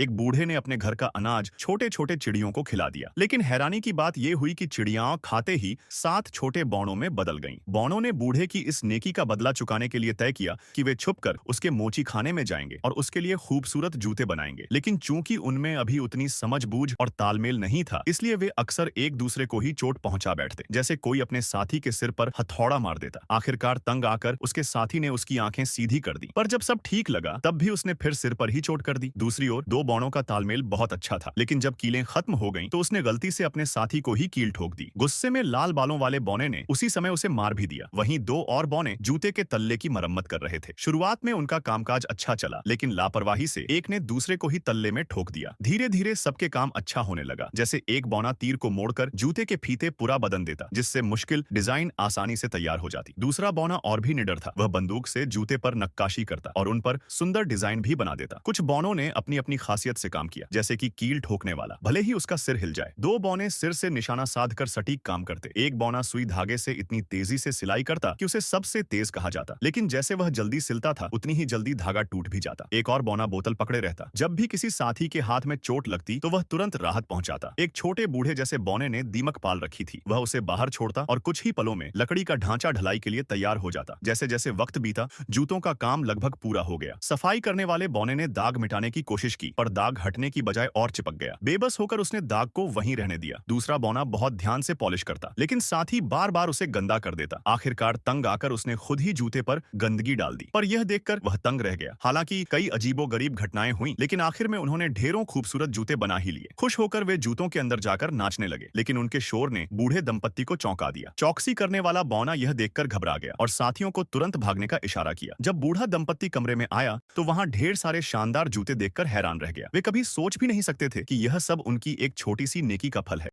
एक बूढ़े ने अपने घर का अनाज छोटे छोटे चिड़ियों को खिला दिया, लेकिन हैरानी की बात यह हुई कि चिड़ियां खाते ही 7 छोटे बौनों में बदल गईं। बौनों ने बूढ़े की इस नेकी का बदला चुकाने के लिए तय किया कि वे छुपकर उसके मोची खाने में जाएंगे और उसके लिए खूबसूरत जूते बनाएंगे। लेकिन चूंकि उनमें अभी उतनी समझबूझ और तालमेल नहीं था, इसलिए वे अक्सर एक दूसरे को ही चोट पहुंचा बैठते, जैसे कोई अपने साथी के सिर पर हथौड़ा मार देता। आखिरकार तंग आकर उसके साथी ने उसकी आंखें सीधी कर दी, पर जब सब ठीक लगा तब भी उसने फिर सिर पर ही चोट कर दी। दूसरी ओर दो बौनों का तालमेल बहुत अच्छा था, लेकिन जब कीलें खत्म हो गईं, तो उसने गलती से अपने साथी को ही कील ठोक दी। गुस्से में लाल बालों वाले बौने ने उसी समय उसे मार भी दिया। वहीं दो और बौने जूते के तल्ले की मरम्मत कर रहे थे। शुरुआत में उनका कामकाज अच्छा चला, लेकिन लापरवाही से एक ने दूसरे को ही तल्ले में ठोक दिया। धीरे धीरे सबके काम अच्छा होने लगा, जैसे एक बौना तीर को मोड़कर जूते के फीते पूरा बदन देता, जिससे मुश्किल डिजाइन आसानी से तैयार हो जाती। दूसरा बौना और भी निडर था, वह बंदूक से जूते पर नक्काशी करता और उन पर सुंदर डिजाइन भी बना देता। कुछ बौनों ने अपनी अपनी खासियत से काम किया, जैसे कि कील ठोकने वाला, भले ही उसका सिर हिल जाए। दो बौने सिर से निशाना साध कर सटीक काम करते। एक बौना सुई धागे से इतनी तेजी से सिलाई करता कि उसे सबसे तेज कहा जाता, लेकिन जैसे वह जल्दी सिलता था उतनी ही जल्दी धागा टूट भी जाता। एक और बौना बोतल पकड़े रहता, जब भी किसी साथी के हाथ में चोट लगती तो वह तुरंत राहत पहुंचाता। एक छोटे बूढ़े जैसे बौने ने दीमक पाल रखी थी, वह उसे बाहर छोड़ता और कुछ ही पलों में लकड़ी का ढांचा ढलाई के लिए तैयार हो जाता। जैसे जैसे वक्त बीता, जूतों का काम लगभग पूरा हो गया। सफाई करने वाले बौने ने दाग मिटाने की कोशिश की, पर दाग हटने की बजाय और चिपक गया। बेबस होकर उसने दाग को वहीं रहने दिया। दूसरा बौना बहुत ध्यान से पॉलिश करता, लेकिन साथ ही बार बार उसे गंदा कर देता। आखिरकार तंग आकर उसने खुद ही जूते पर गंदगी डाल दी, पर यह देखकर वह तंग रह गया। हालांकि कई अजीबोगरीब घटनाएं हुई, लेकिन आखिर में उन्होंने ढेरों खूबसूरत जूते बना ही लिए। खुश होकर वे जूतों के अंदर जाकर नाचने लगे, लेकिन उनके शोर ने बूढ़े दंपत्ति को चौंका दिया। चौकसी करने वाला बौना यह देखकर घबरा गया और साथियों को तुरंत भागने का इशारा किया। जब बूढ़ा दंपत्ति कमरे में आया तो वहां ढेर सारे शानदार जूते देखकर हैरान रह गया। वे कभी सोच भी नहीं सकते थे कि यह सब उनकी एक छोटी सी नेकी का फल है।